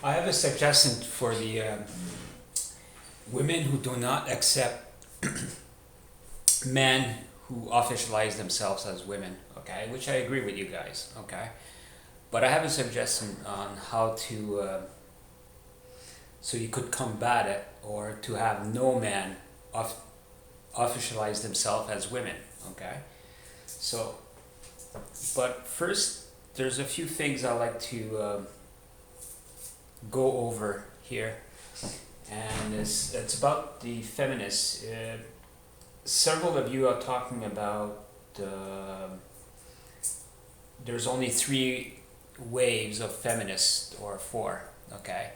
I have a suggestion for the women who do not accept men who officialize themselves as women, okay? Which I agree with you guys, okay? But I have a suggestion on how to, so you could combat it, or to have no man off, officialize themselves as women, okay? So, but first, there's a few things I like to go over here, and it's about the feminists. Several of you are talking about there's only three waves of feminists, or four, okay?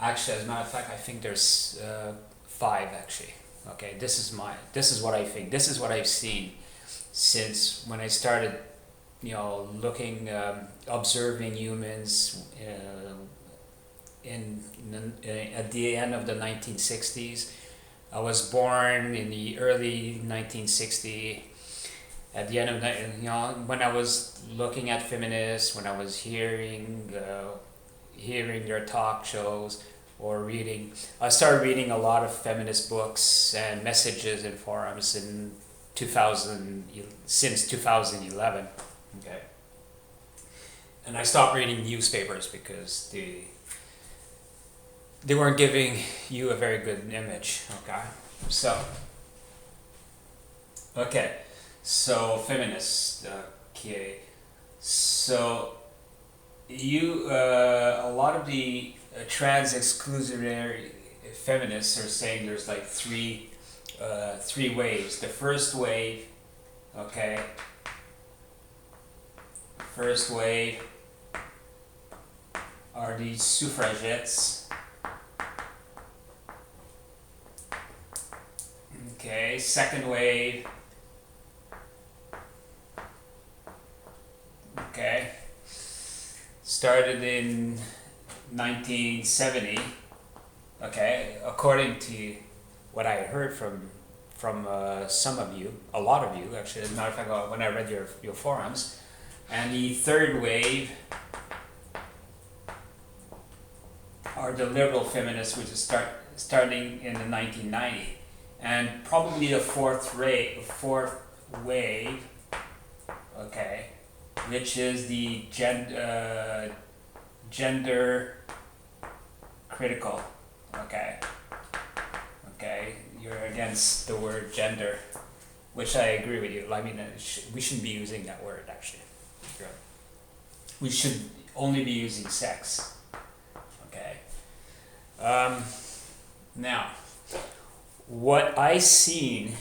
Actually, as a matter of fact, I think there's five actually. Okay, this is what I think. This is what I've seen since when I started, looking, observing humans at the end of the 1960s. I was born in the early 1960s. At the end of when I was looking at feminists, when I was hearing their talk shows or reading, I started reading a lot of feminist books and messages and forums in 2000 since 2011. Okay, and I stopped reading newspapers because they weren't giving you a very good image. So feminists. Okay, so a lot of the trans exclusionary feminists are saying there's like three waves. The first wave, okay, first wave are the suffragettes. Okay, second wave, okay, started in 1970. Okay, according to what I heard from some of you, a lot of you actually, as a matter of fact, when I read your forums. And the third wave are the liberal feminists, which is starting in the 1990s. And probably the fourth wave, okay, which is the gender critical, okay, you're against the word gender, which I agree with you. I mean, we shouldn't be using that word actually. We should only be using sex, okay. Now, what I seen,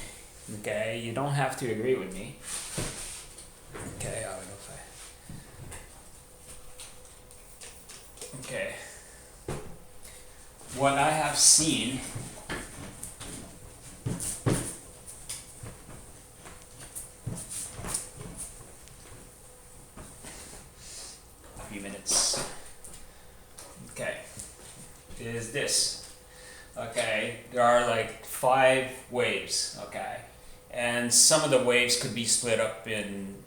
okay, you don't have to agree with me. Okay, I don't know if okay. What I have seen, a few minutes, okay, is this. Okay, there are like 5 waves, okay, and some of the waves could be split up in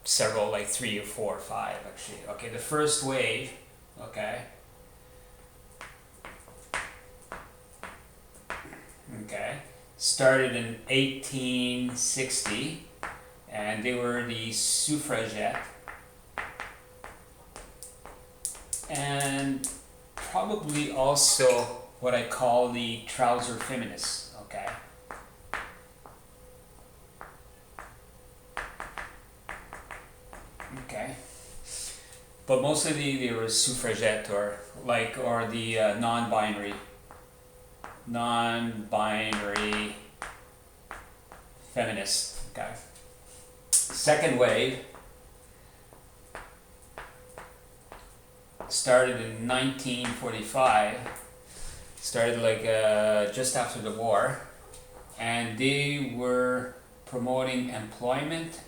several, like 3 or 4 or 5 actually. Okay, the first wave, okay, started in 1860, and they were the suffragette, and probably also what I call the trouser feminists, okay? Okay. But mostly they were suffragette or the non-binary feminists, okay? Second wave started in 1945. Started just after the war, and they were promoting employment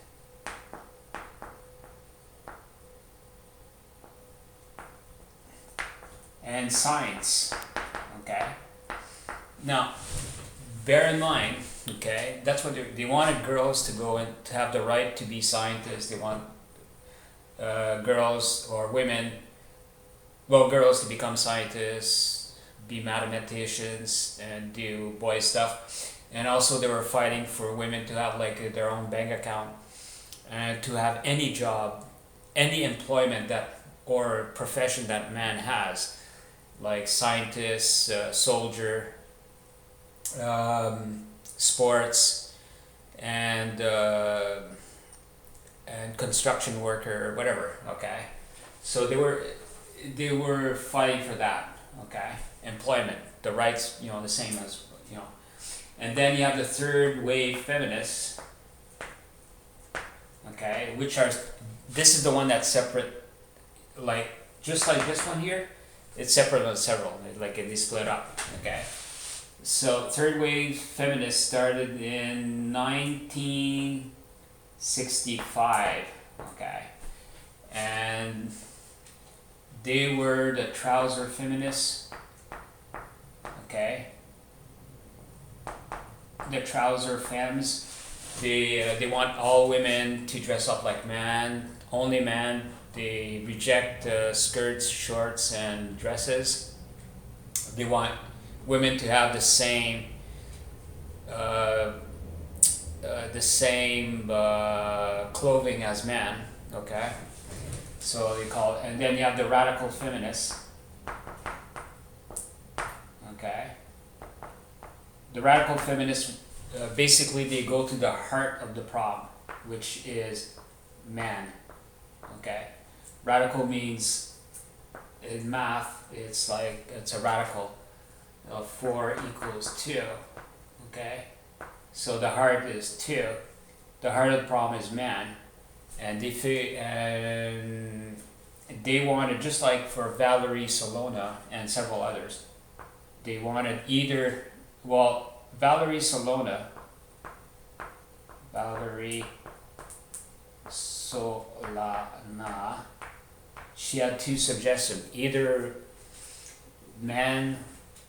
and science, okay? Now, bear in mind, okay, that's what they wanted girls to go and to have the right to be scientists. They want girls or women well, girls to become scientists, be mathematicians, and do boy stuff. And also they were fighting for women to have like their own bank account and to have any job, any employment that or profession that man has, like scientist, soldier, sports, and construction worker, whatever. Okay, so they were fighting for that. Okay, employment, the rights, the same as and then you have the third wave feminists. Okay, which are this is the one that's separate, like just like this one here. It's separate on several, like it is split up. Okay, so third wave feminists started in 1965. Okay, and they were the trouser feminists. Okay, the trouser femmes. They want all women to dress up like man, only man. They reject skirts, shorts, and dresses. They want women to have uh, the same clothing as men. Okay, so they call it. And then you have the radical feminists. Okay, the radical feminists basically they go to the heart of the problem, which is man. Okay, radical means in math it's like it's a radical of 4 equals 2. Okay, so the heart is 2. The heart of the problem is man, and they wanted, just like for Valerie Solona and several others, they wanted either, well, Valerie Solona, she had 2 suggestions. Either men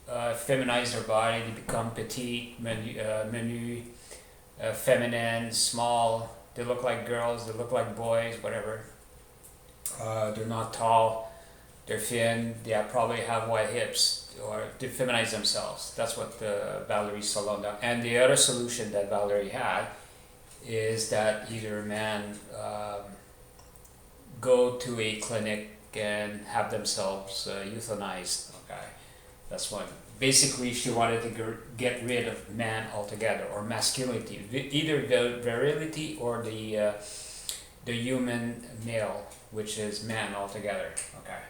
feminize their body, they become petite, menu, feminine, small, they look like girls, they look like boys, whatever. They're not tall, they're thin, they probably have wide hips, or to feminize themselves. That's what Valerie Solona. And the other solution that Valerie had is that either men go to a clinic and have themselves euthanized. Okay, that's one. Basically, she wanted to get rid of man altogether, or masculinity, either virility or the human male, which is man altogether. Okay,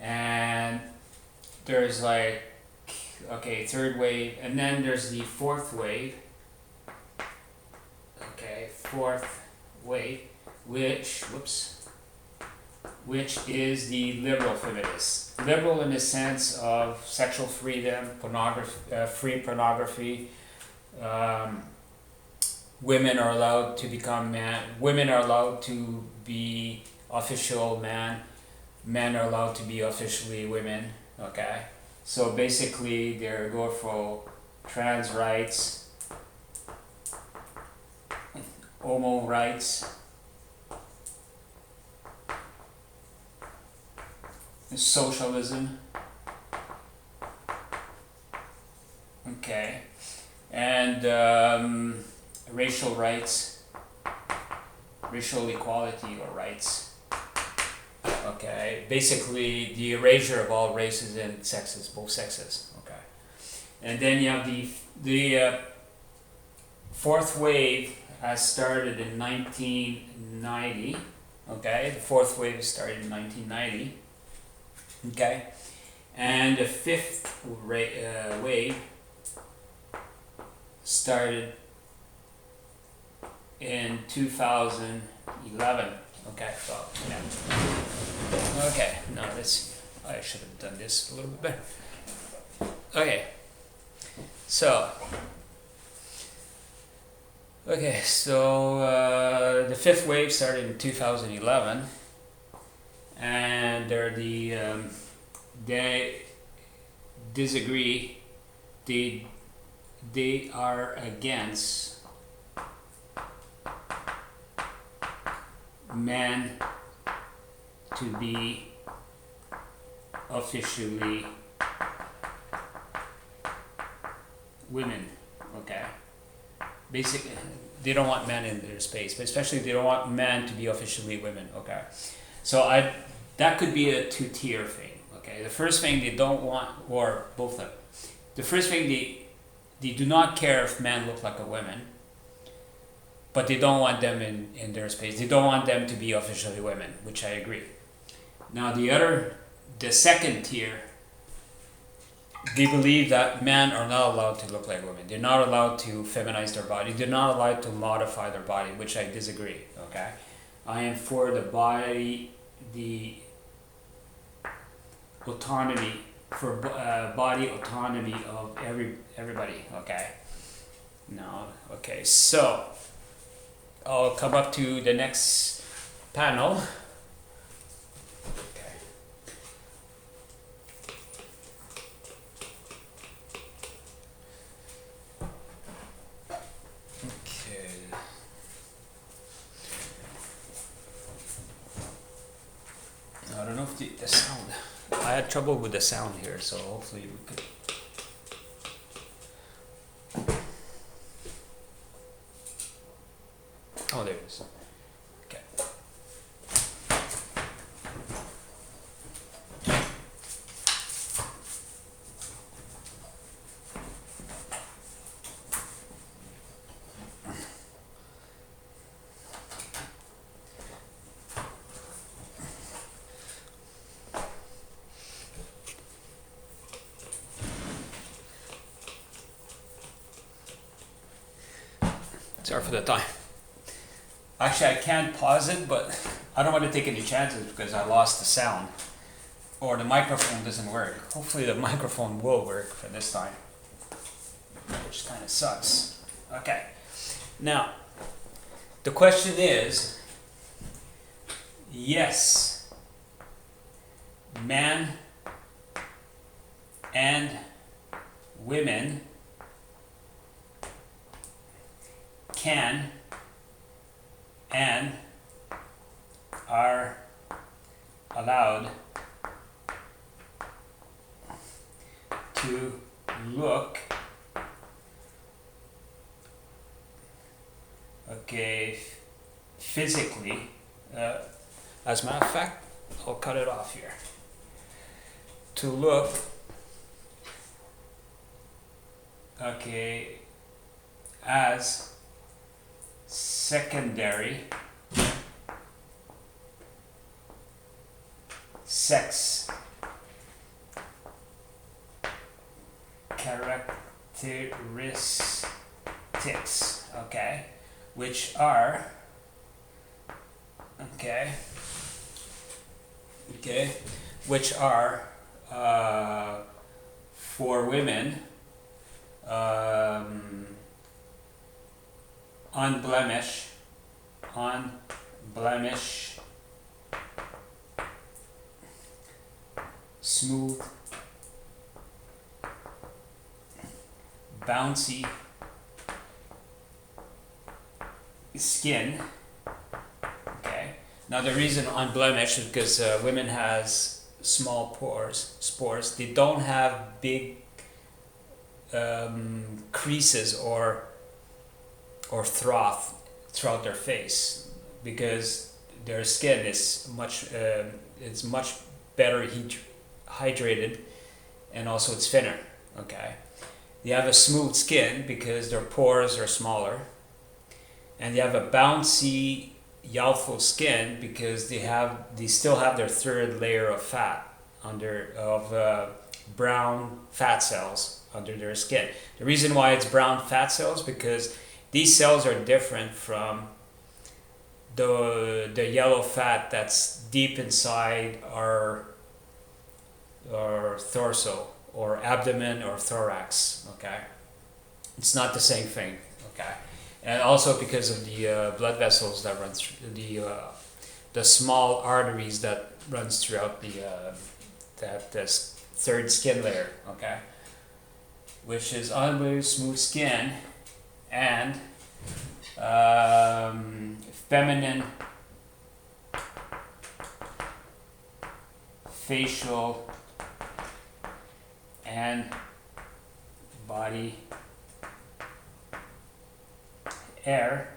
and there's like, okay, third wave, and then there's the fourth wave. Okay, fourth wave, which is the liberal feminists. Liberal in the sense of sexual freedom, free pornography. Women are allowed to become man. Women are allowed to be official man. Men are allowed to be officially women. Okay, so basically they're going for trans rights, homo rights, socialism. Okay, and racial rights, racial equality or rights. Okay, basically the erasure of all races and sexes, both sexes. Okay, and then you have the fourth wave has started in 1990. Okay, the fourth wave started in 1990. Okay, and the fifth wave started in 2011. Okay, so yeah. Okay, now I should have done this a little bit better. Okay, so the fifth wave started in 2011, and they disagree. They are against men to be officially women, okay? Basically, they don't want men in their space, but especially they don't want men to be officially women, okay? So that could be a two-tier thing, okay? The first thing they don't want, or both of them. The first thing, they do not care if men look like a woman, but they don't want them in their space. They don't want them to be officially women, which I agree. Now the second tier, they believe that men are not allowed to look like women. They're not allowed to feminize their body. They're not allowed to modify their body, which I disagree, okay? I am for the autonomy, for body autonomy of everybody, okay? No, okay, so I'll come up to the next panel. Okay. Okay. I don't know if the sound. I had trouble with the sound here, so hopefully we could. Oh, there it is. Okay. Sorry for the time. Actually, I can't pause it, but I don't want to take any chances because I lost the sound. Or the microphone doesn't work. Hopefully the microphone will work for this time. Which kind of sucks. Okay. Now, the question is, yes, men and women can and are allowed to look physically, as a matter of fact, I'll cut it off here, to look as secondary sex characteristics, okay, which are which are for women unblemished, smooth, bouncy skin. Okay. Now the reason unblemished is because women has small spores. They don't have big creases or froth throughout their face because their skin is much better hydrated, and also it's thinner. Okay, they have a smooth skin because their pores are smaller, and they have a bouncy, youthful skin because they still have their third layer of fat brown fat cells under their skin. The reason why it's brown fat cells because these cells are different from the yellow fat that's deep inside our torso or abdomen or thorax. Okay, it's not the same thing. Okay, and also because of the blood vessels that run through the small arteries that runs throughout this third skin layer. Okay, which is unbelievably smooth skin and feminine facial and body hair.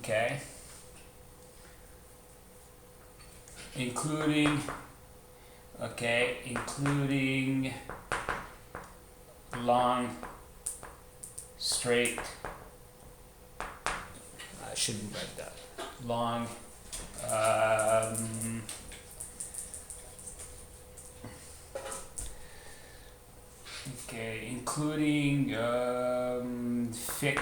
Okay, including long, straight. I shouldn't write that. Long. Okay, including thick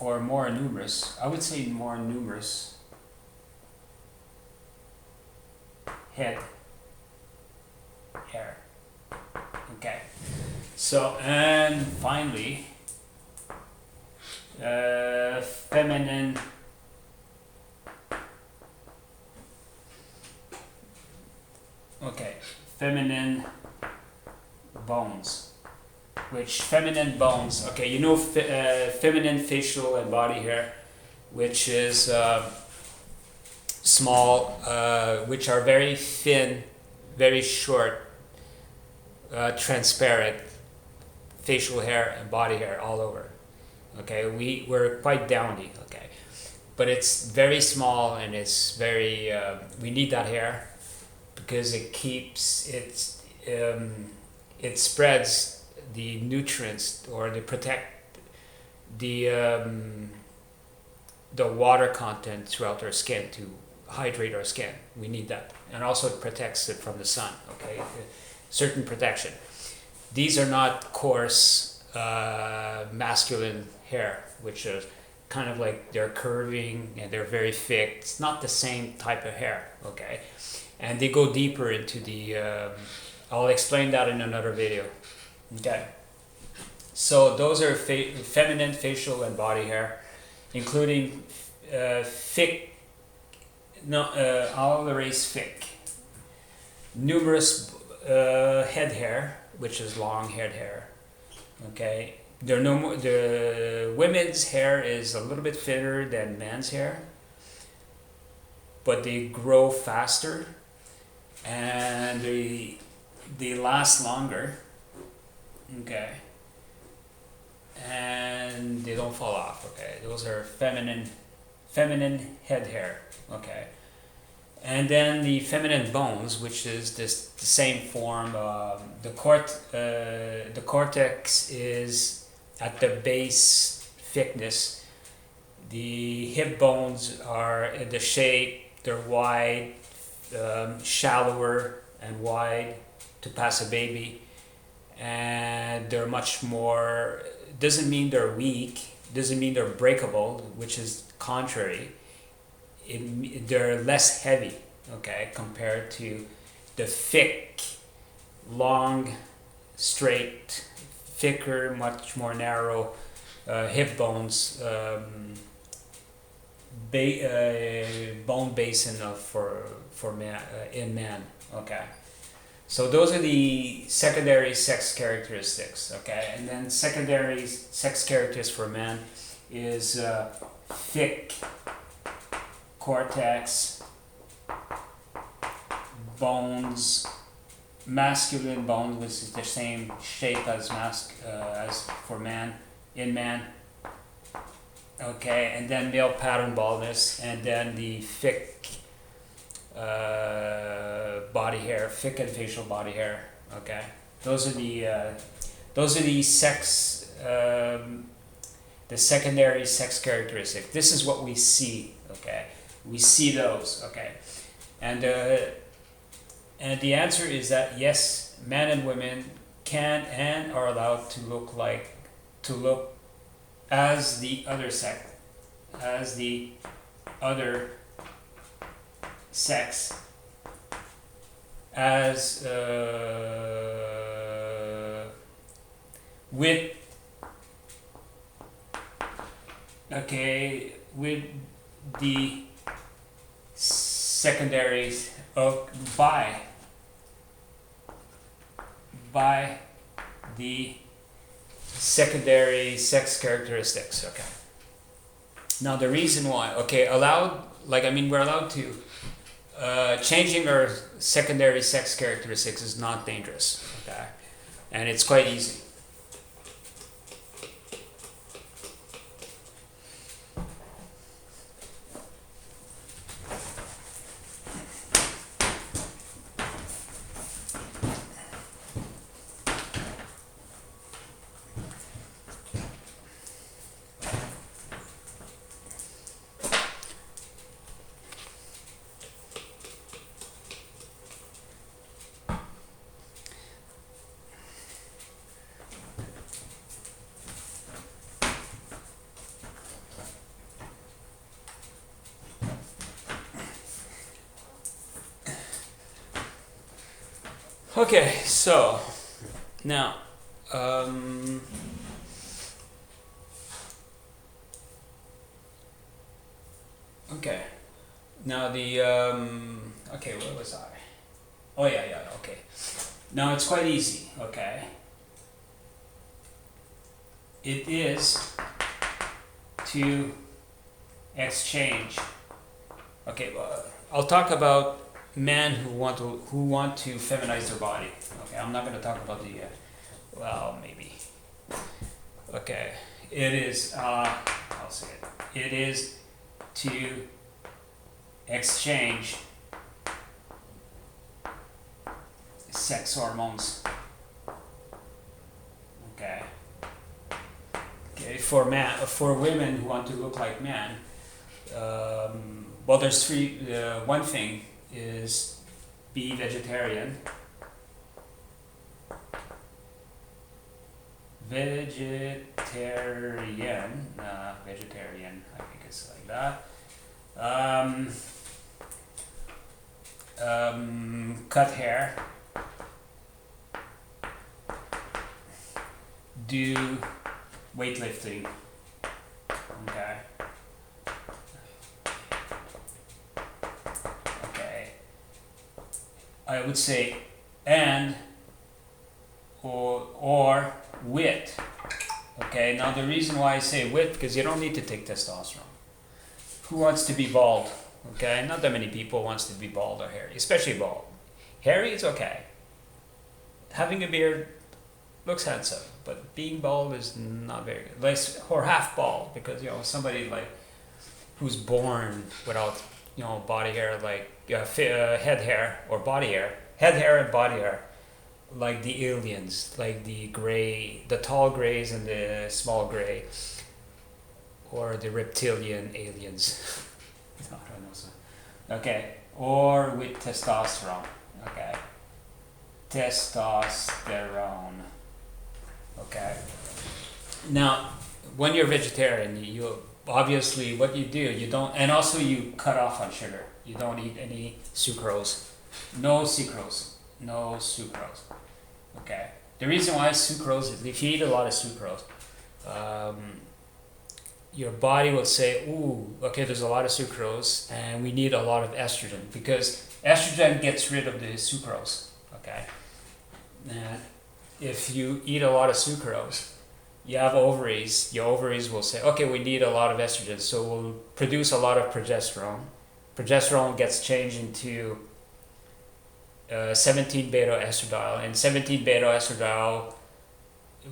or more numerous. I would say more numerous head hair. Okay. So, and finally, feminine feminine bones. Which feminine bones, okay, you know feminine facial and body hair, which is small, which are very thin, very short, transparent facial hair and body hair all over. Okay, we're quite downy, okay, but it's very small and it's very, we need that hair because it keeps, it spreads the nutrients or they protect the water content throughout our skin to hydrate our skin. We need that, and also it protects it from the sun. Okay, certain protection. These are not coarse masculine hair, which is kind of like they're curving and they're very thick. It's not the same type of hair. Okay, and they go deeper into the. I'll explain that in another video. Okay, so those are feminine facial and body hair, including thick, I'll erase thick, numerous head hair, which is long head hair. Okay, there are no more. The women's hair is a little bit thinner than men's hair, but they grow faster and they last longer. Okay, and they don't fall off. Okay, those are feminine head hair. Okay, and then the feminine bones, which is the same form. The cortex is at the base thickness. The hip bones are in the shape. They're wide, shallower and wide to pass a baby. And they're much more, doesn't mean they're weak, doesn't mean they're breakable, which is contrary. They're less heavy, okay, compared to the thick, long, straight, thicker, much more narrow hip bones, bone basin for man, in man, okay. So those are the secondary sex characteristics, okay? And then secondary sex characteristics for men is thick cortex, bones, masculine bones, which is the same shape as for man, in man. Okay, and then male pattern baldness, and then the thick body hair, thick and facial body hair. Okay, those are the sex, the secondary sex characteristic. This is what we see. Okay, we see those. Okay, and the answer is that yes, men and women can and are allowed to look as the other sex, as with the secondaries of by the secondary sex characteristics. Okay. Now the reason why, okay, allowed, like, I mean, we're allowed to changing our secondary sex characteristics is not dangerous, okay, and it's quite easy. Okay, so now, okay, now okay, where was I? Oh yeah, okay. Now it's quite easy, okay. It is to exchange. Okay, well, I'll talk about men who want to feminize their body. Okay, I'm not going to talk about the well, maybe. Okay, it is. I'll say it. It is to exchange sex hormones. Okay. Okay, for women who want to look like men. Well, there's three. One thing is be vegetarian. Vegetarian, I think it's like that. Cut hair. Do weightlifting. Okay. I would say and or with. Okay, now the reason why I say with, because you don't need to take testosterone. Who wants to be bald? Okay, not that many people wants to be bald or hairy, especially bald. Hairy is okay. Having a beard looks handsome, but being bald is not very good. Like, or half bald, because somebody like who's born without body hair, like head hair or body hair, head hair and body hair, like the aliens, like the gray, the tall grays and the small gray, or the reptilian aliens. I don't know. So. Okay, or with testosterone. Okay, testosterone. Okay. Now, when you're vegetarian, you obviously what you do, you don't, and also you cut off on sugar. You don't eat any sucrose. No sucrose. No sucrose. Okay. The reason why sucrose is if you eat a lot of sucrose, your body will say, ooh, okay, there's a lot of sucrose and we need a lot of estrogen, because estrogen gets rid of the sucrose. Okay. And if you eat a lot of sucrose, you have ovaries, your ovaries will say, okay, we need a lot of estrogen, so we'll produce a lot of progesterone. Progesterone gets changed into 17-beta-estradiol, and 17-beta-estradiol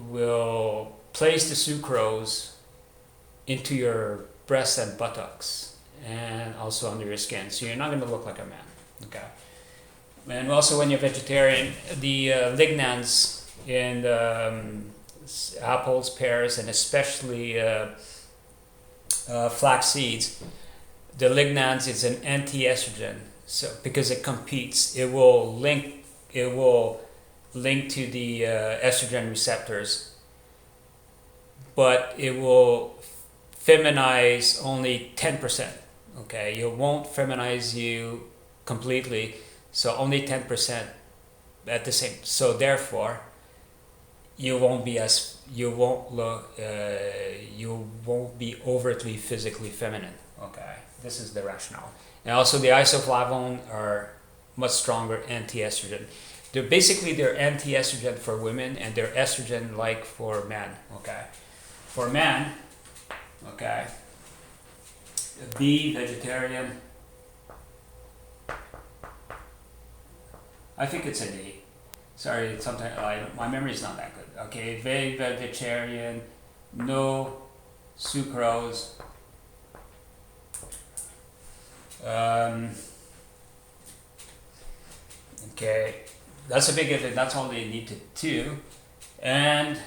will place the sucrose into your breasts and buttocks, and also under your skin, so you're not going to look like a man. Okay. And also, when you're vegetarian, the lignans in apples, pears, and especially flax seeds, the lignans is an anti-estrogen. So because it competes, it will link to the estrogen receptors, but it will feminize only 10%. Okay, it won't feminize you completely, so only 10% at the same. So therefore, you won't be overtly physically feminine. Okay, this is the rationale. And also the isoflavone are much stronger anti-estrogen. They're anti-estrogen for women, and they're estrogen-like for men. Okay, for men, okay, be vegetarian, I think it's a D. Sorry, sometimes my memory is not that good. Okay, vegetarian, no sucrose. Okay, that's a big if. That's all they need to do. And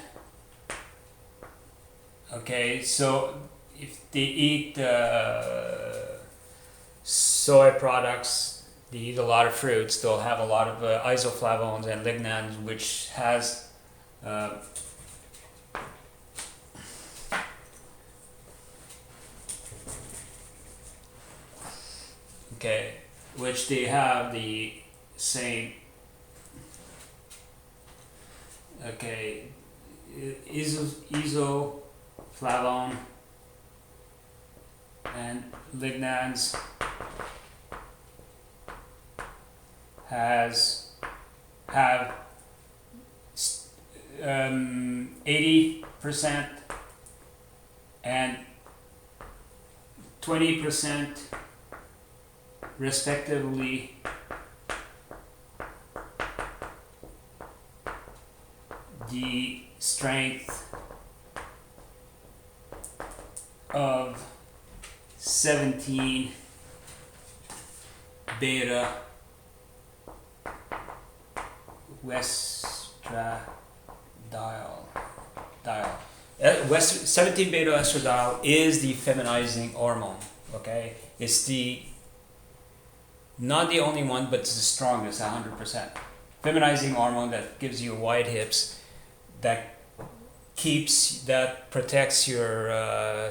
okay, so if they eat soy products, they eat a lot of fruits, they'll have a lot of isoflavones and lignans, which has uh, okay, which they have the same okay isoflavone and lignans have 80% and 20% respectively the strength of 17 beta estradiol. 17 beta estradiol is the feminizing hormone. Okay, it's the not the only one, but it's the strongest, 100%. Feminizing hormone that gives you wide hips, that protects your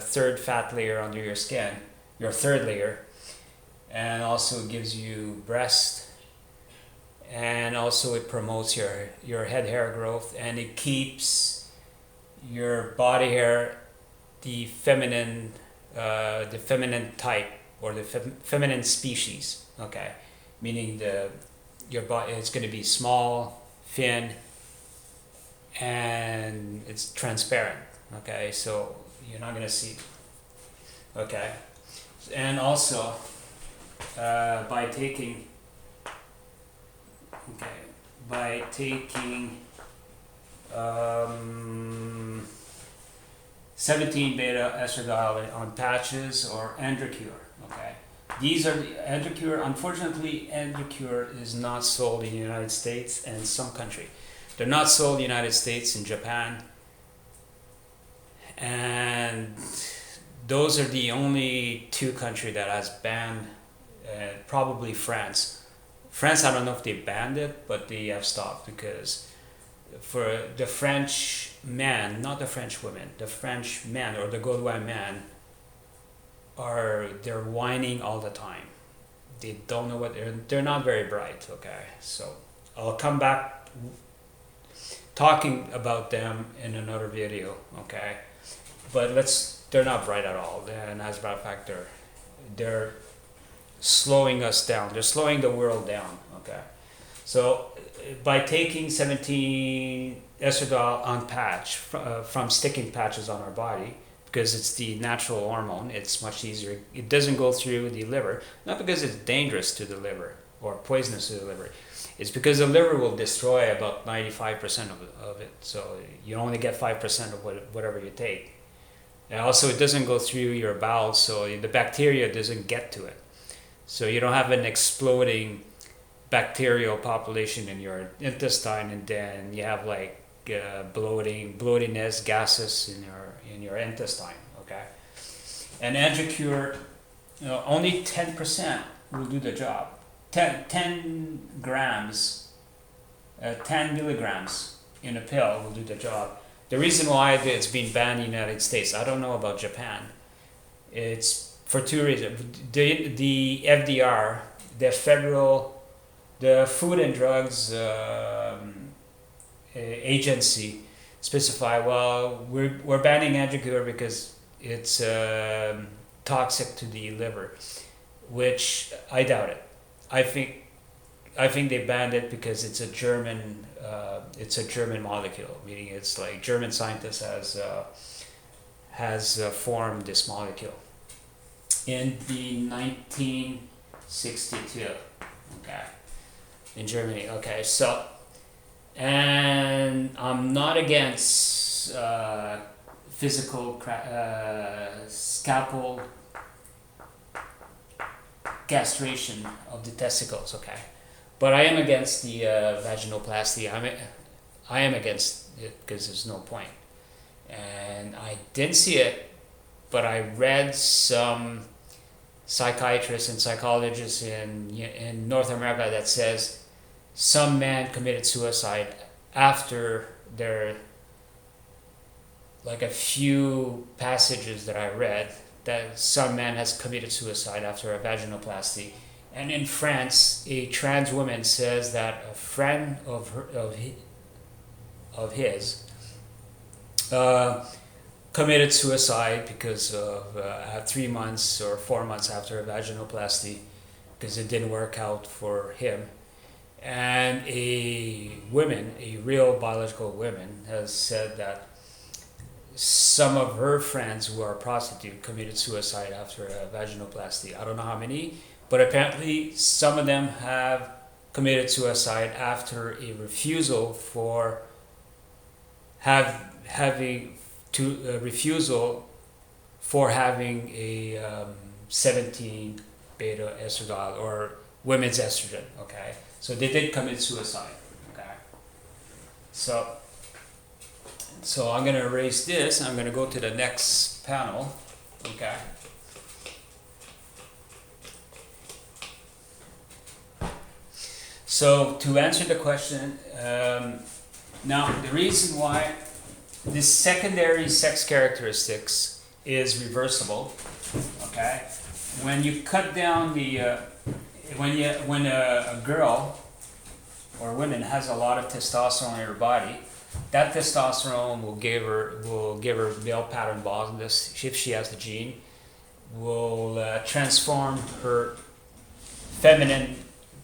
third fat layer under your skin, your third layer, and also gives you breast, and also it promotes your head hair growth, and it keeps your body hair the feminine type, or the feminine species. Okay, meaning your body, it's going to be small, thin, and it's transparent. Okay, so you're not going to see. Okay, and also by taking 17 beta estradiol on patches or Androcure. Okay, these are the Androcure. Unfortunately, Androcure is not sold in the United States and some country. They're not sold in the United States, in Japan, and those are the only two countries that has banned. Probably France. France, I don't know if they banned it, but they have stopped, because for the French man, not the French women, the French man or the Gaulois man they're whining all the time. They don't know what they're not very bright. Okay, so I'll come back talking about them in another video. Okay, but they're not bright at all. And as a matter of fact, they're slowing us down. They're slowing the world down. Okay, so by taking 17 estradiol on patch from sticking patches on our body, because it's the natural hormone, it's much easier. It doesn't go through the liver, not because it's dangerous to the liver or poisonous to the liver. It's because the liver will destroy about 95% of it. So you only get 5% of whatever you take. And also it doesn't go through your bowels, so the bacteria doesn't get to it. So you don't have an exploding bacterial population in your intestine, and then you have like bloatiness, gases in your intestine. Okay, and Androcure, only 10% will do the job. 10 grams, 10 milligrams in a pill will do the job. The reason why it's been banned in the United States, I don't know about Japan. It's for two reasons. The FDR, the Food and Drugs Agency, specify, well, we're banning Androcure because it's toxic to the liver, which I doubt it. I think they banned it because it's a German molecule, meaning it's like German scientist has formed this molecule in the 1962. Okay, In Germany, okay. So, and I'm not against physical scalpel castration of the testicles, okay. But I am against the vaginoplasty. I am against it because there's no point. And I didn't see it, but I read some psychiatrists and psychologists in North America that says some man committed suicide after their, like a few passages that I read, that some man has committed suicide after a vaginoplasty. And in France, a trans woman says that a friend of his committed suicide because of 3 months or 4 months after a vaginoplasty, because it didn't work out for him. And a real biological woman, has said that some of her friends who are prostitutes committed suicide after a vaginoplasty. I don't know how many, but apparently some of them have committed suicide after a refusal for having a 17 beta estradiol or women's estrogen. Okay, so they did commit suicide. Okay, so I'm gonna erase this. I'm gonna go to the next panel. Okay. So to answer the question, now the reason why this secondary sex characteristics is reversible, okay? When you cut down the, when a girl or woman has a lot of testosterone in her body, that testosterone will give her male pattern baldness if she has the gene, will transform her feminine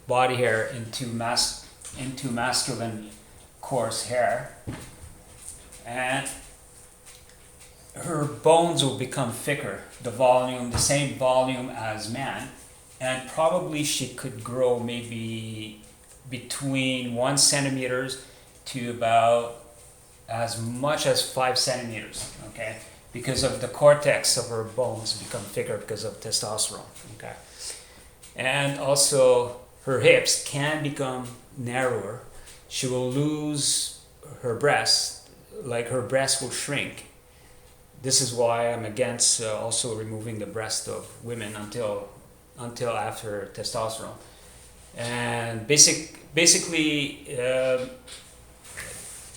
body hair into masculine coarse hair, and her bones will become thicker, the same volume as man, and probably she could grow maybe between 1 centimeters to about as much as 5 centimeters, okay, because of the cortex of her bones become thicker because of testosterone, okay. And also her hips can become narrower. She will lose her breast, like her breast will shrink. This is why I'm against also removing the breast of women until after testosterone. And basically,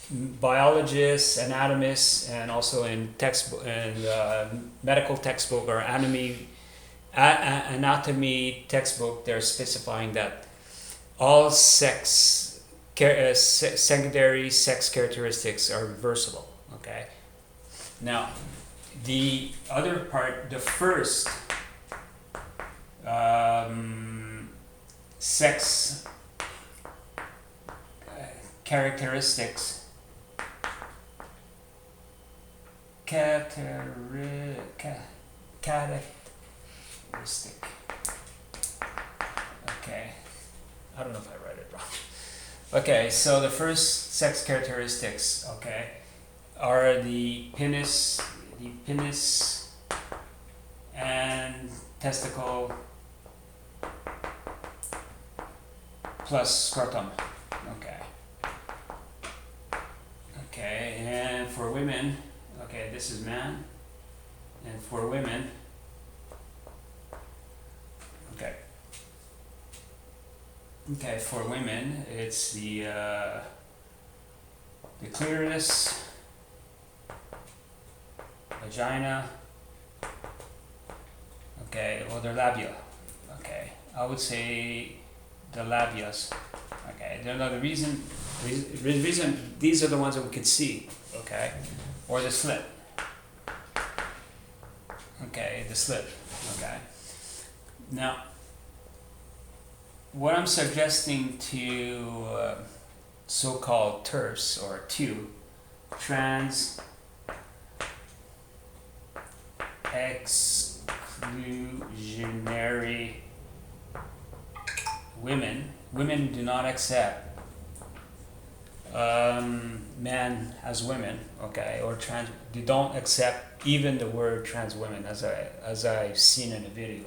biologists, anatomists, and also in textbook and medical textbook or anatomy textbook, they're specifying that all secondary sex characteristics are reversible. Okay. Now, the other part, the first sex characteristic. Okay, I don't know if I read it wrong. Okay, so the first sex characteristics, okay, are the penis and testicle plus scrotum. Okay. Okay, and for women, okay, this is man, and for women, okay. Okay, for women, it's the clitoris, vagina, okay, or the labia. Okay, I would say the labias. Okay, the reason these are the ones that we could see. Okay, or the slit. Okay, the slit. Okay. Now, what I'm suggesting to so-called TERFs or trans exclusionary women women do not accept men as women, okay, or trans. They don't accept even the word trans women, as I've seen in a video,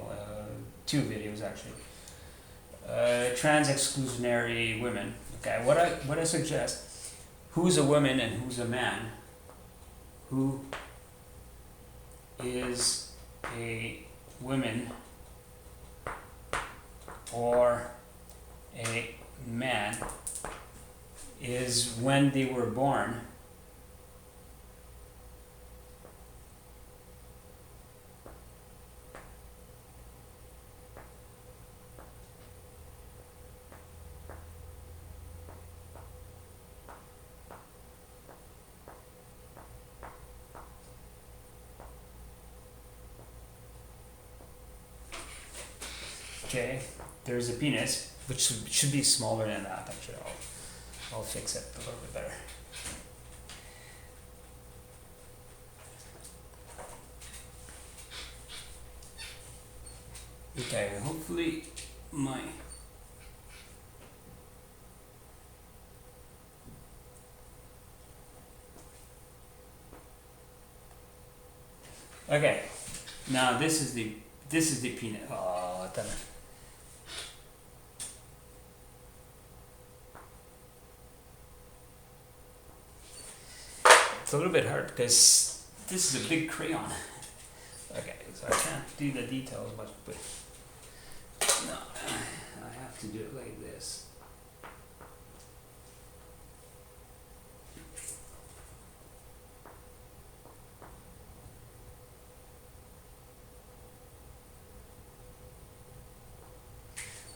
two videos actually. Trans exclusionary women. Okay, what I suggest, who's a woman and who's a man? Who is a woman or a man is when they were born okay, there's a penis, which should be smaller than that actually. I'll fix it a little bit better. Okay, hopefully my okay. Now this is the penis. Oh, damn it. It's a little bit hard because this is a big crayon. Okay, so I can't do the details much, but no, I have to do it like this.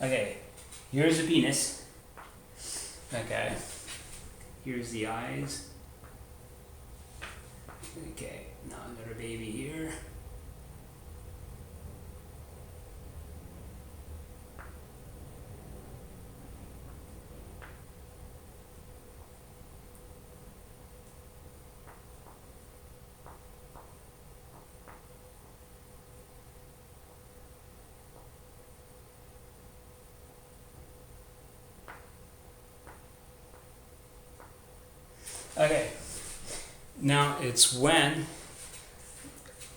Okay, here's the penis. Okay, here's the eyes. Okay, now another baby here. Okay, now it's when,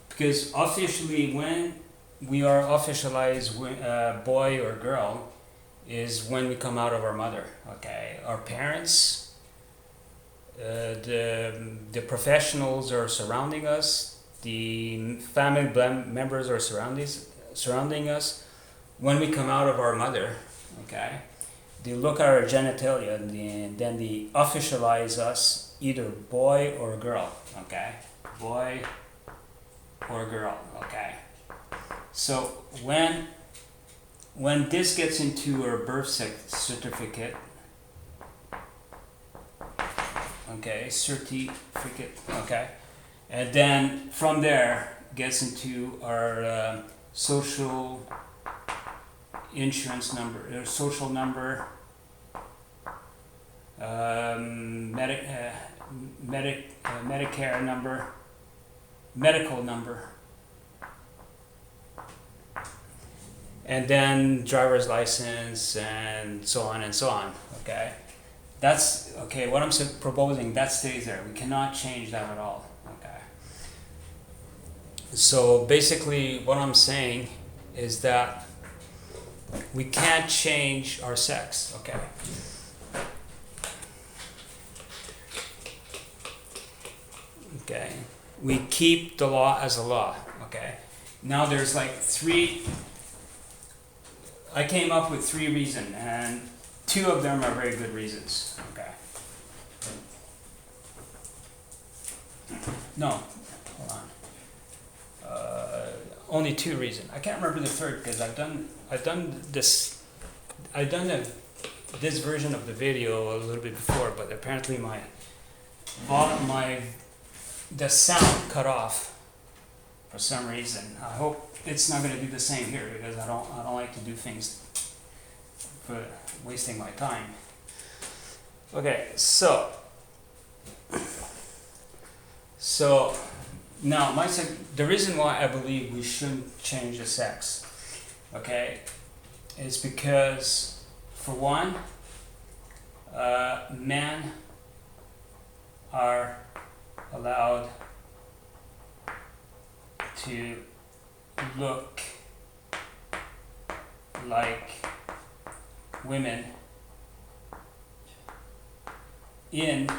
because officially when we are officialized boy or girl is when we come out of our mother, okay? Our parents, the professionals are surrounding us, the family members are surrounding us. When we come out of our mother, okay? They look at our genitalia and then they officialize us either boy or girl, okay? Boy or girl, okay? So when this gets into our birth certificate, okay, okay, and then from there gets into our social insurance number, or social number, Medicare number, medical number, and then driver's license, and so on and so on. Okay, that's okay. What I'm proposing, that stays there. We cannot change that at all. Okay. So basically, what I'm saying is that we can't change our sex. Okay. Okay, we keep the law as a law. Okay, now there's like I came up with 3 reasons, and 2 of them are very good reasons. Okay. No, hold on. Only 2 reasons. I can't remember the third because I've done this version of the video a little bit before, but apparently the sound cut off for some reason. I hope it's not going to do the same here because I don't like to do things for wasting my time. Okay, so now the reason why I believe we shouldn't change the sex, okay, is because for one, men are allowed to look like women in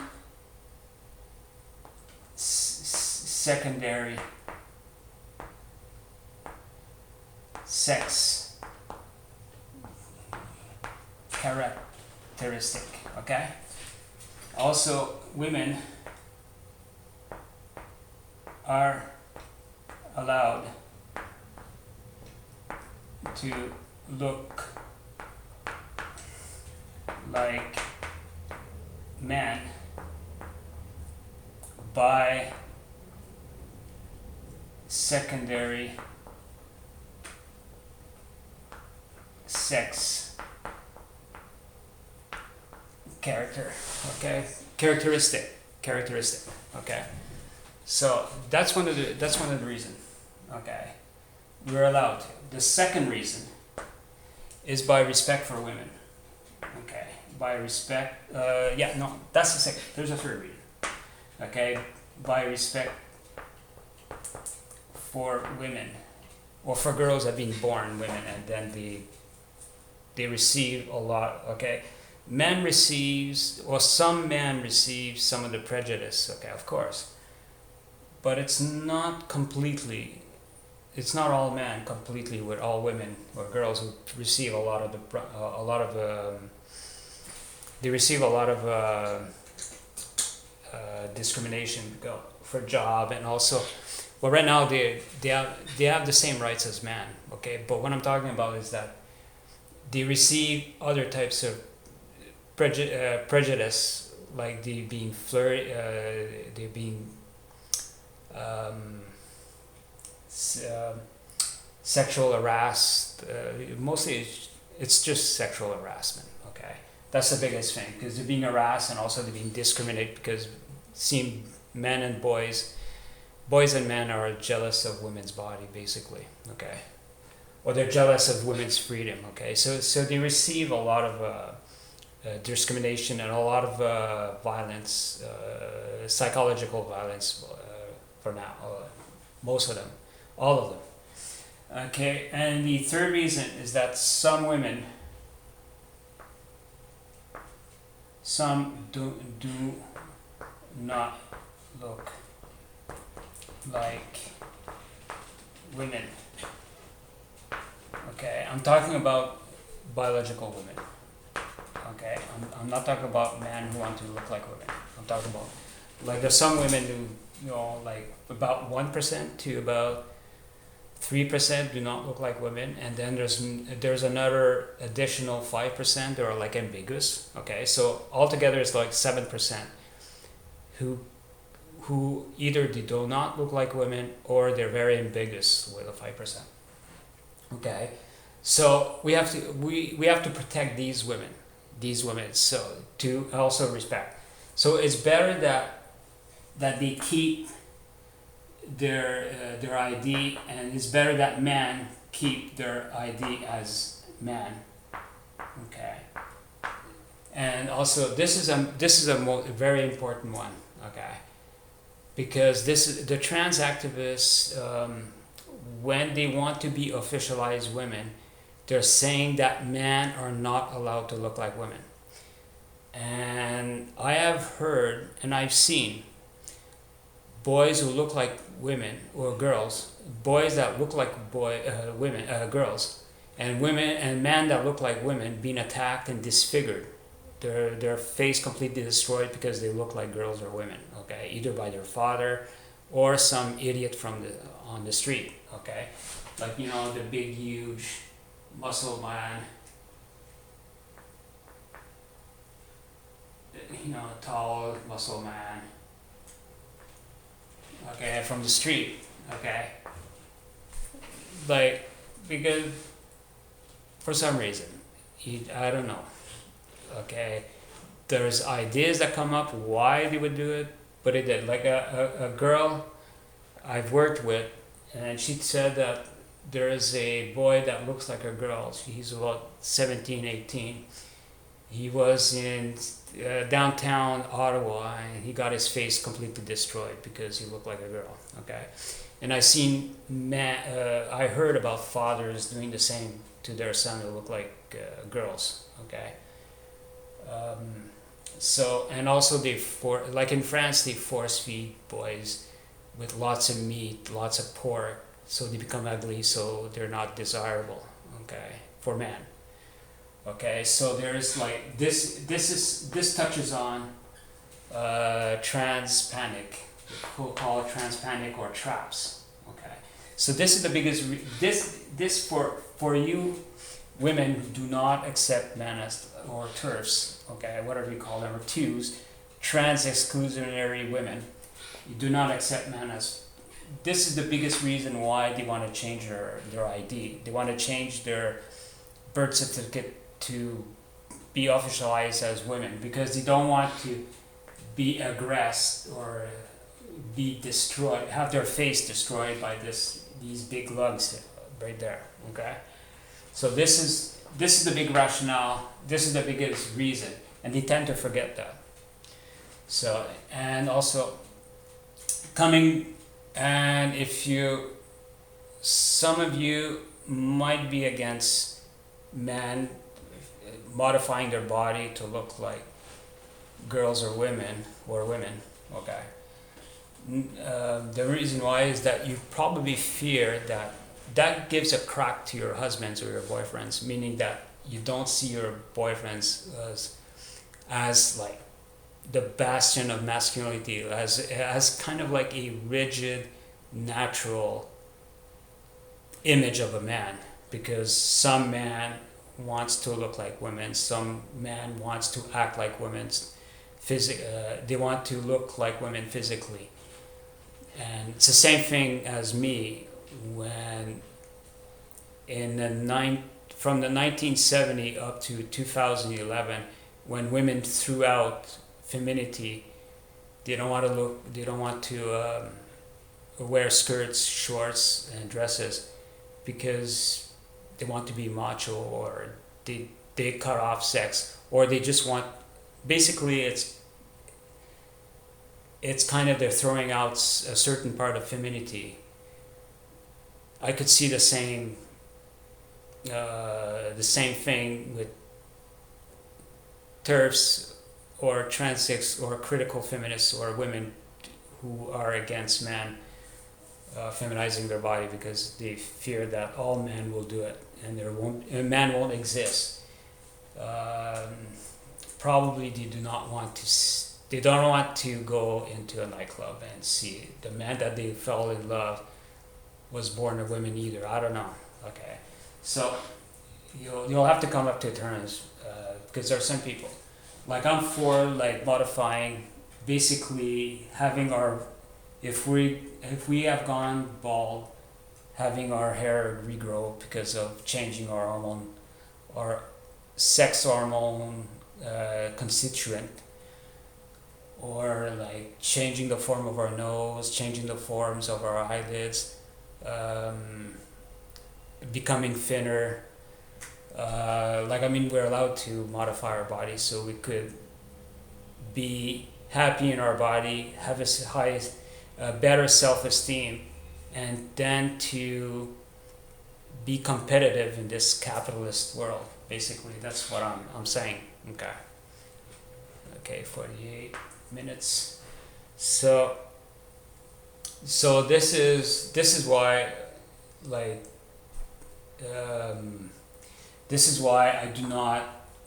secondary sex characteristic, okay? Also, women are allowed to look like men by secondary sex characteristic, okay? So that's one of the reasons, okay? We're allowed to. The second reason is by respect for women, okay? By respect, that's the second. There's a third reason, okay? By respect for women, or for girls that have been born women, and then they receive a lot, okay? Some men receive some of the prejudice, okay, of course, but it's not all men completely with all women or girls who receive they receive a lot of discrimination for job, and also, well, right now they have the same rights as men, okay? But what I'm talking about is that they receive other types of prejudice, like they being sexual harassed. Mostly it's just sexual harassment, okay? That's the biggest thing, because they're being harassed, and also they're being discriminated because seeing boys and men are jealous of women's body, basically, okay? Or they're jealous of women's freedom, okay? So they receive a lot of discrimination and a lot of violence, psychological violence for now, most of them, all of them. Okay, and the third reason is that some do not look like women. Okay, I'm talking about biological women. Okay, I'm not talking about men who want to look like women. I'm talking about, like, there's some women who, like about 1% to about 3% do not look like women, and then there's another additional 5% that are like ambiguous. Okay, so altogether it's like 7% who either they do not look like women, or they're very ambiguous with a 5%. Okay, so we have to protect these women, so to also respect. So it's better that they keep their ID, and it's better that men keep their ID as men. Okay, and also this is a very important one. Okay, because the trans activists, when they want to be officialized women, they're saying that men are not allowed to look like women. And I have heard and I've seen boys who look like women, or boys that look like girls, and men that look like women being attacked and disfigured, their face completely destroyed because they look like girls or women. Okay, either by their father or some idiot on the street. Okay, like the big huge muscle man, tall muscle man. Okay, from the street. Okay, like, because for some reason, I don't know. Okay, there's ideas that come up why they would do it, but it did. Like a girl I've worked with, and she said that there is a boy that looks like a girl. He's about 17, 18, He was in downtown Ottawa, and he got his face completely destroyed because he looked like a girl. Okay, and I heard about fathers doing the same to their son who look like girls. Okay, um, so and also like in France they force feed boys with lots of meat, lots of pork, so they become ugly, so they're not desirable. Okay, for men. Okay, so there's like this touches on trans panic. We'll call it trans panic or traps. Okay, so this is the biggest this for you women who do not accept men as or TERFs. Okay, whatever you call them, or twos, trans exclusionary women. You do not accept men as. This is the biggest reason why they want to change their ID. They want to change their birth certificate to be officialized as women because they don't want to be aggressed or be destroyed, have their face destroyed by these big lugs right there. Okay, so this is the big rationale. This is the biggest reason, and they tend to forget that. So and also coming and if you some of you might be against men modifying their body to look like girls or women. Okay, the reason why is that you probably fear that gives a crack to your husbands or your boyfriends, meaning that you don't see your boyfriends as like the bastion of masculinity, as kind of like a rigid natural image of a man, because some man wants to look like women, some man wants to act like women, they want to look like women physically. And it's the same thing as me when from the 1970 up to 2011, when women threw out femininity, they don't want to wear skirts, shorts, and dresses because they want to be macho, or they cut off sex, or they just want, basically it's kind of they're throwing out a certain part of femininity. I could see the same thing with TERFs or transex or critical feminists or women who are against men feminizing their body because they fear that all men will do it and a man won't exist. Probably they don't want to go into a nightclub and see the man that they fell in love was born a woman either. I don't know. Okay, so you'll have to come up to terms because there are some people, like I'm for like modifying, basically having if we have gone bald, having our hair regrow because of changing our hormone or sex hormone constituent, or like changing the form of our nose, changing the forms of our eyelids, becoming thinner. We're allowed to modify our body so we could be happy in our body, have a better self-esteem, and then to be competitive in this capitalist world. Basically, that's what I'm saying. Okay, 48 minutes. So this is why, like, this is why I do not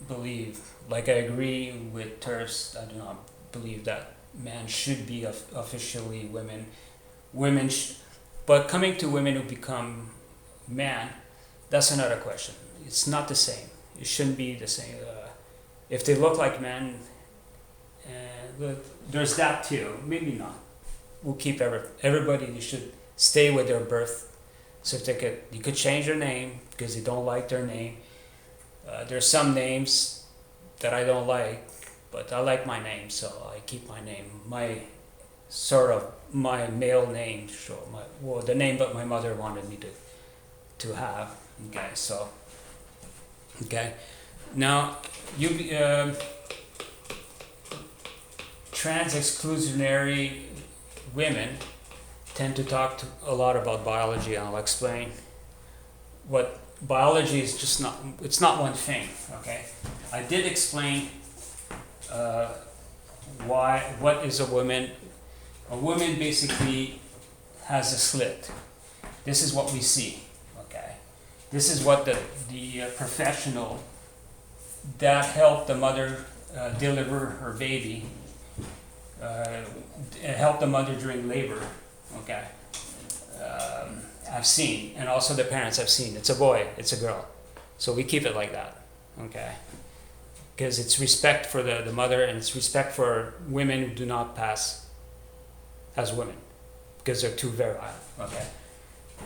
believe, like I agree with TERFs, I do not believe that men should be officially women. But coming to women who become man, that's another question. It's not the same. It shouldn't be the same. If they look like men, there's that too. Maybe not. We'll keep everybody. They should stay with their birth certificate. You could change their name because they don't like their name. There's some names that I don't like, but I like my name, so I keep my name. My male name, the name that my mother wanted me to have. Okay, so now you trans exclusionary women tend to talk a lot about biology, and I'll explain what biology is. Just not, it's not one thing, okay? I did explain what is a woman. A woman basically has a slit. This is what we see, okay? This is what the professional that helped the mother deliver her baby, helped the mother during labor, okay? I've seen, and also the parents have seen. It's a boy, it's a girl. So we keep it like that, okay? Because it's respect for the mother, and it's respect for women who do not pass as women, because they're too virile, okay?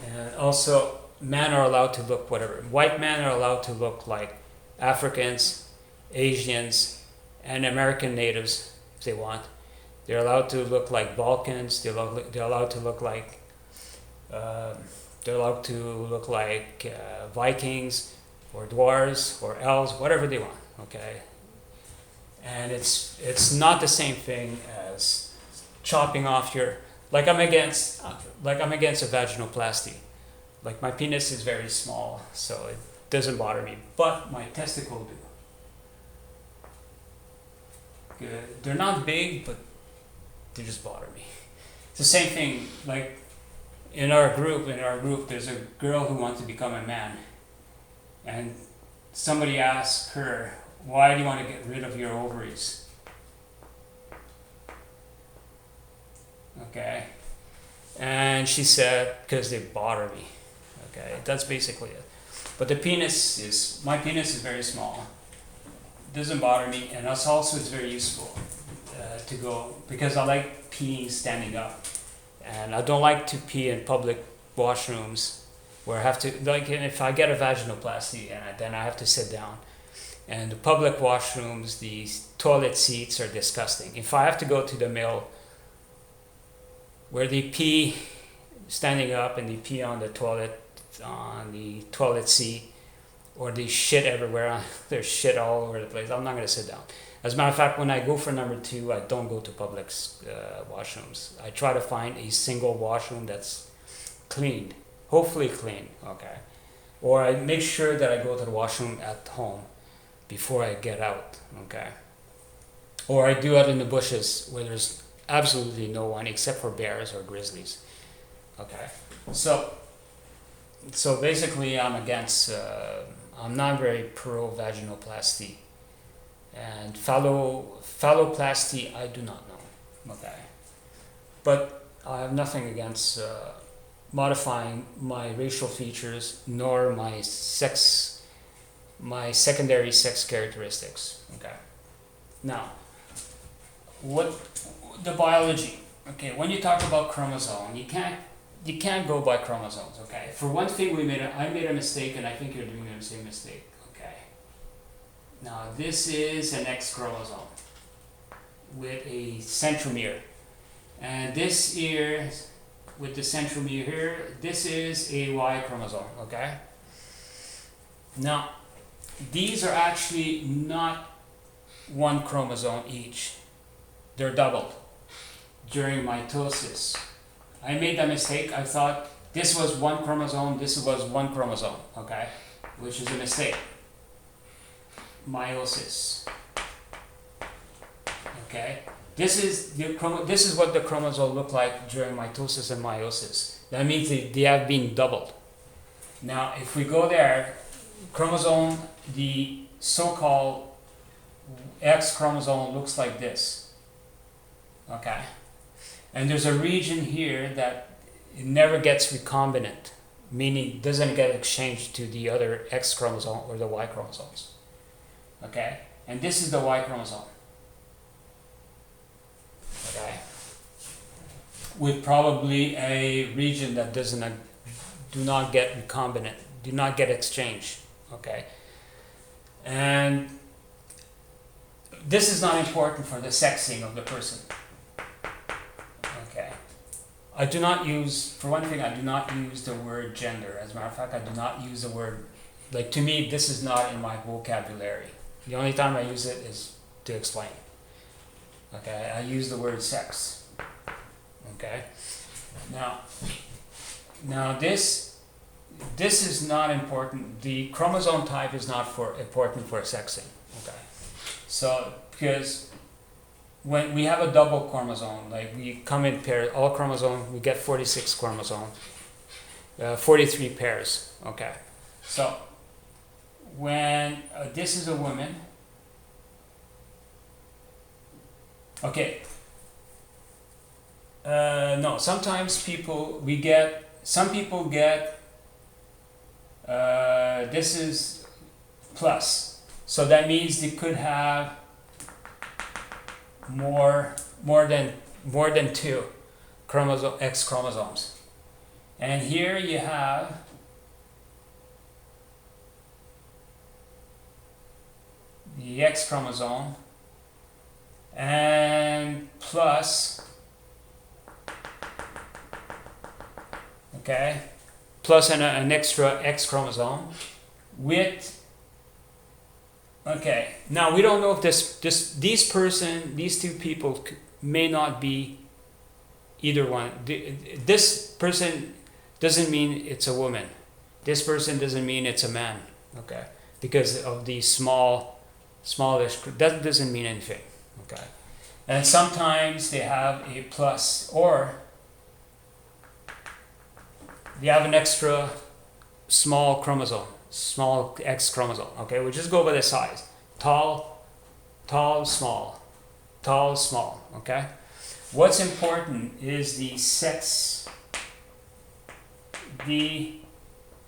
And also, men are allowed to look whatever. White men are allowed to look like Africans, Asians, and American natives if they want. They're allowed to look like Balkans. They're allowed to look like Vikings or dwarves or elves, whatever they want. Okay, and it's not the same thing as chopping off your, like I'm against a vaginoplasty. Like my penis is very small, so it doesn't bother me, but my testicle do. Good. They're not big, but they just bother me. It's the same thing. Like in our group, there's a girl who wants to become a man, and somebody asked her, "Why do you want to get rid of your ovaries?" Okay, and she said, "Because they bother me." Okay, that's basically it. But my penis is very small. It doesn't bother me, and also it's very useful to go, because I like peeing standing up, and I don't like to pee in public washrooms where I have to, like if I get a vaginoplasty and then I have to sit down. And the public washrooms, the toilet seats are disgusting. If I have to go to the male where they pee standing up and they pee on the toilet seat, or they shit everywhere, there's shit all over the place, I'm not going to sit down. As a matter of fact, when I go for number 2, I don't go to public washrooms. I try to find a single washroom that's clean, hopefully clean, okay? Or I make sure that I go to the washroom at home before I get out, okay? Or I do it in the bushes where there's absolutely no one except for bears or grizzlies, okay? So basically I'm I'm not very pro vaginoplasty, and phalloplasty I do not know, okay? But I have nothing against modifying my racial features nor my secondary sex characteristics, okay? Now, what the biology, okay, when you talk about chromosome, you can't go by chromosomes, okay? For one thing, I made a mistake, and I think you're doing the same mistake, okay? Now, this is an X chromosome with a centromere, and this here, with the centromere here, this is a Y chromosome, okay? Now, these are actually not one chromosome each. They're doubled during mitosis. I made that mistake. I thought this was one chromosome, this was one chromosome, okay? Which is a mistake. Meiosis. Okay? This is what the chromosome look like during mitosis and meiosis. That means they have been doubled. Now, if we go there, chromosome, the so-called X chromosome looks like this. Okay? And there's a region here that it never gets recombinant, meaning doesn't get exchanged to the other X chromosome or the Y chromosomes. Okay? And this is the Y chromosome. Okay? With probably a region that do not get recombinant, do not get exchanged. Okay? And this is not important for the sexing of the person. Okay. I do not use, for one thing, I do not use the word gender. As a matter of fact, I do not use the word, like to me, this is not in my vocabulary. The only time I use it is to explain. Okay, I use the word sex. Okay, now this is not important. The chromosome type is not important for sexing. Okay, so because when we have a double chromosome, like we come in pairs, all chromosomes, we get 46 chromosomes, 43 pairs. Okay, so when this is a woman. Okay. No, sometimes some people get, this is plus. So that means they could have more than two X chromosomes. And here you have the X chromosome and plus, okay, plus an extra X chromosome with, okay, now we don't know if these two people may not be either one. This person doesn't mean it's a woman. This person doesn't mean it's a man, okay, because of the smallish, that doesn't mean anything, okay. And sometimes they have a plus, or they have an extra small chromosome, small X chromosome, okay? We'll just go by the size. Tall, small, okay? What's important is the sex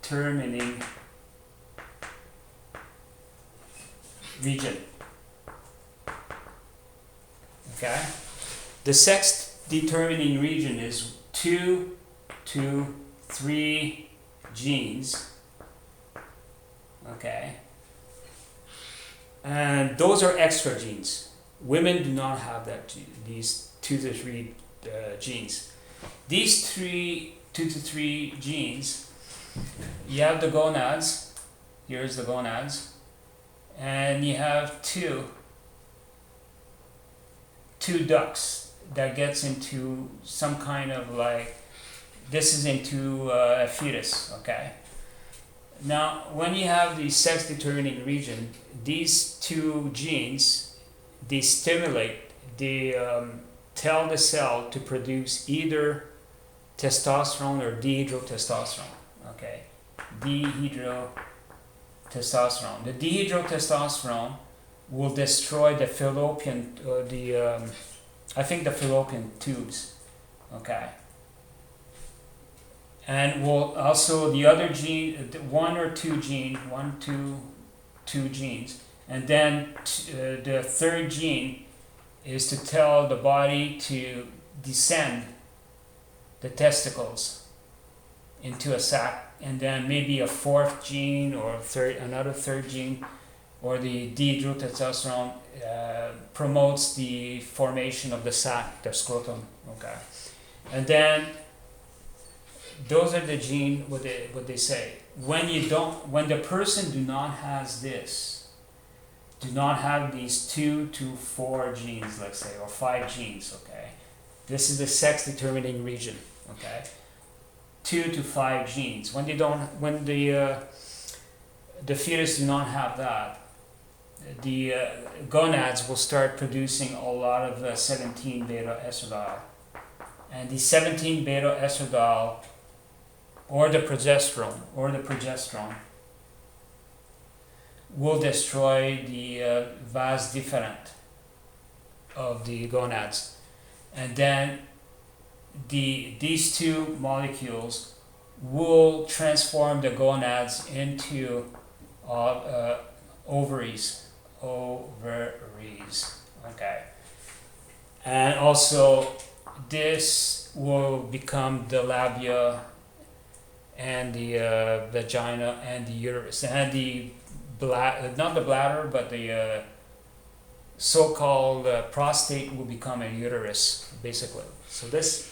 determining region, okay? The sex determining region is 2 to 3 genes, okay, and those are extra genes. Women do not have these 2 to 3 genes. These 2 to 3 genes, you have the gonads. Here's the gonads, and you have two ducts that gets into some kind of like, this is into a fetus, okay? Now, when you have the sex determining region, these two genes, they stimulate, they tell the cell to produce either testosterone or dihydrotestosterone, okay? Dihydrotestosterone. The dihydrotestosterone will destroy the fallopian, I think the fallopian tubes, okay? And will also the other gene, one or two genes, and then the third gene is to tell the body to descend the testicles into a sac, and then maybe a fourth gene or another third gene, or the dihydrotestosterone promotes the formation of the sac, the scrotum, okay, and then those are the genes. What they say, when the person do not have these 2 to 4 genes, let's say, or 5 genes, okay, this is the sex determining region, okay, 2 to 5 genes. When the fetus do not have that, the gonads will start producing a lot of 17 beta estradiol, and the 17 beta estradiol or the progesterone will destroy the vas deferens of the gonads, and then these two molecules will transform the gonads into ovaries, okay, and also this will become the labia and the vagina and the uterus, and the not the bladder, but the so-called prostate will become a uterus, basically. So this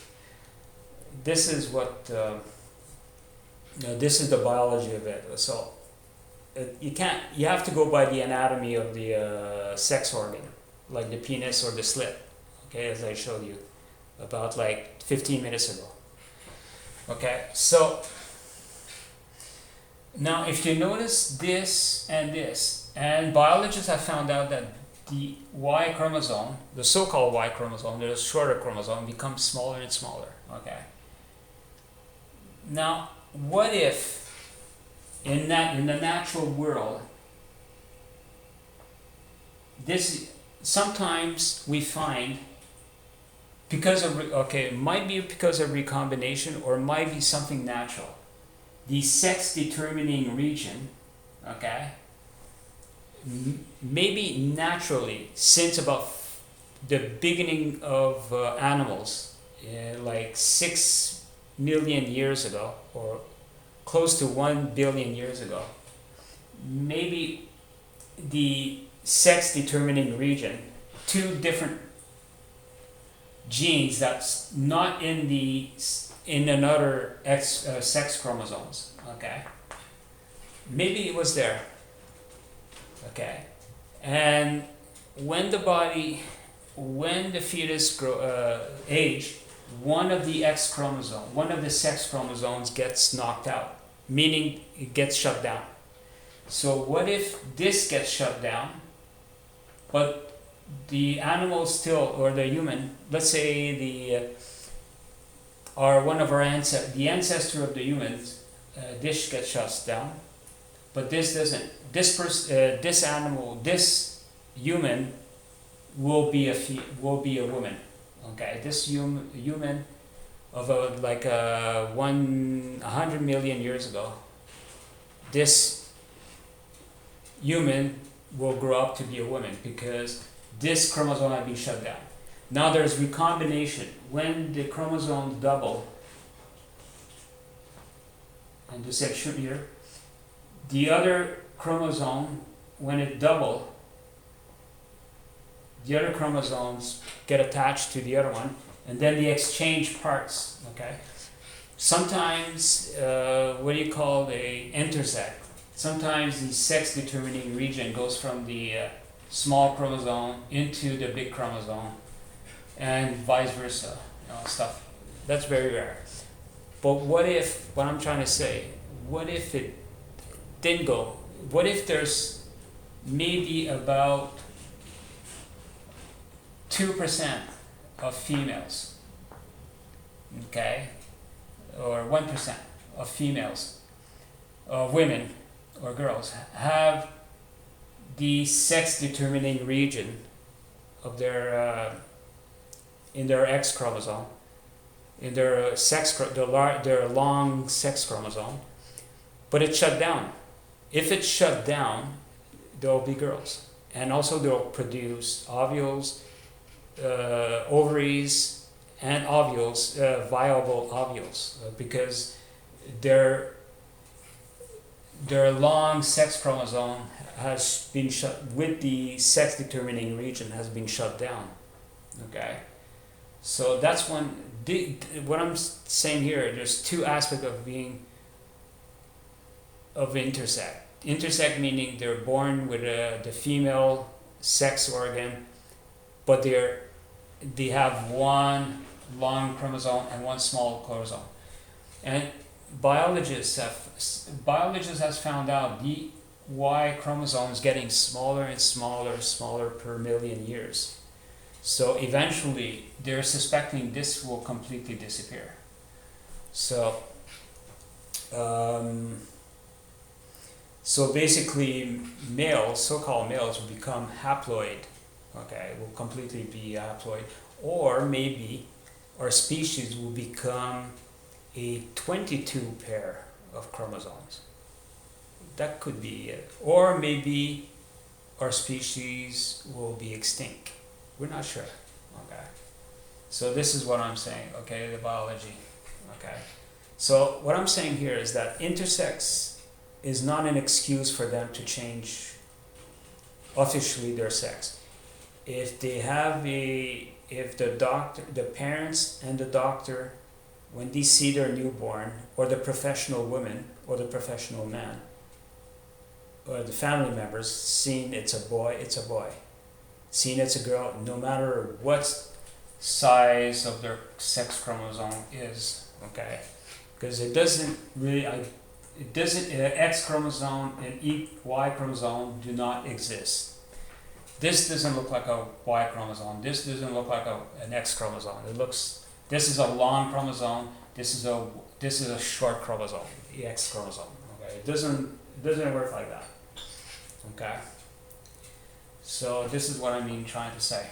is what this is the biology of it. So you can't. You have to go by the anatomy of the sex organ, like the penis or the slit. Okay, as I showed you about like 15 minutes ago. Okay, so now if you notice this, and biologists have found out that the Y chromosome, the so-called Y chromosome, the shorter chromosome, becomes smaller and smaller. Okay. Now, what if in the natural world, this sometimes we find because of it might be because of recombination or it might be something natural. The sex determining region, okay, maybe naturally since about the beginning of animals, like 6 million years ago or close to 1 billion years ago, maybe the sex determining region, two different genes that's not in another sex chromosomes, okay, maybe it was there, okay, and when the fetus age, one of the one of the sex chromosomes gets knocked out, meaning it gets shut down. So what if this gets shut down, but the animal still, or the human, let's say the ancestor of the humans, this gets shut down, but this doesn't. This human will be a woman. Okay, this human of 100 million years ago, this human will grow up to be a woman because this chromosome has been shut down. Now there's recombination. When the chromosomes double, and the section here, the other chromosome, when it double, the other chromosomes get attached to the other one, and then they exchange parts. Okay. Sometimes, what do you call the intersect? Sometimes the sex determining region goes from the small chromosome into the big chromosome, and vice versa. Stuff that's very rare. But what I'm trying to say, what if it didn't go? What if there's maybe about 2% of females, okay, or 1% of females, women or girls have the sex determining region of their in their X chromosome, in their their long sex chromosome, but it's shut down. If it's shut down, there'll be girls, and also they'll produce ovules, ovaries, and ovules, viable ovules, because their long sex chromosome has been shut, with the sex determining region has been shut down. Okay, so that's one. What I'm saying here, there's two aspects of being of intersect. Intersect meaning they're born with the female sex organ, but they have one long chromosome and one small chromosome. And biologists has found out the Y chromosome is getting smaller and smaller per million years. So eventually they're suspecting this will completely disappear. So so basically males, so-called males, will become haploid. Okay, will completely be haploid, or maybe our species will become a 22 pair of chromosomes. That could be it. Or maybe our species will be extinct. We're not sure. Okay. So this is what I'm saying, okay, the biology. Okay. So what I'm saying here is that intersex is not an excuse for them to change officially their sex. If the parents and the doctor, when they see their newborn, or the professional woman or the professional man, or the family members seen it's a boy, it's a boy. Seen it's a girl, no matter what size of their sex chromosome is, okay? Because it doesn't really, it doesn't, X chromosome and Y chromosome do not exist. This doesn't look like a Y chromosome. This doesn't look like an X chromosome. This is a long chromosome. This is a short chromosome, the X chromosome. Okay, it doesn't work like that. Okay. So this is what I mean trying to say.